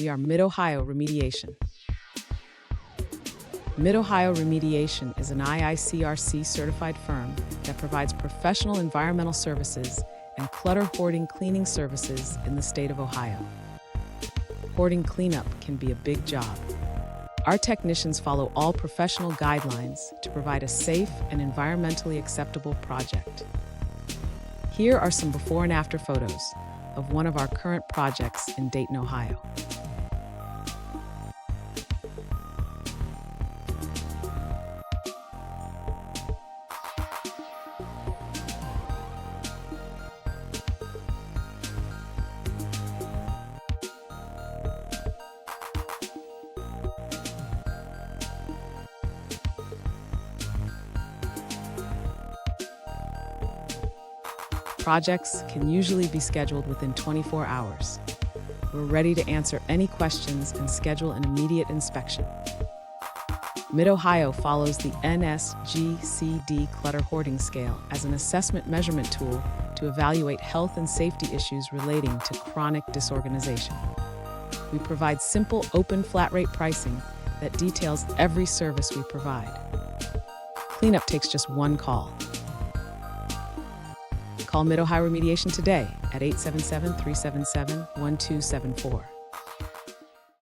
we are Mid-Ohio Remediation. Mid-Ohio Remediation is an IICRC certified firm that provides professional environmental services and clutter hoarding cleaning services in the state of Ohio. Hoarding cleanup can be a big job. Our technicians follow all professional guidelines to provide a safe and environmentally acceptable project. Here are some before and after photos of one of our current projects in Dayton, Ohio. Projects can usually be scheduled within 24 hours. We're ready to answer any questions and schedule an immediate inspection. Mid-Ohio follows the NSGCD Clutter-Hoarding Scale as an assessment measurement tool to evaluate health and safety issues relating to chronic disorganization. We provide simple, open, flat-rate pricing that details every service we provide. Cleanup takes just one call. Call Mid-Ohio Remediation today at 877-377-1274.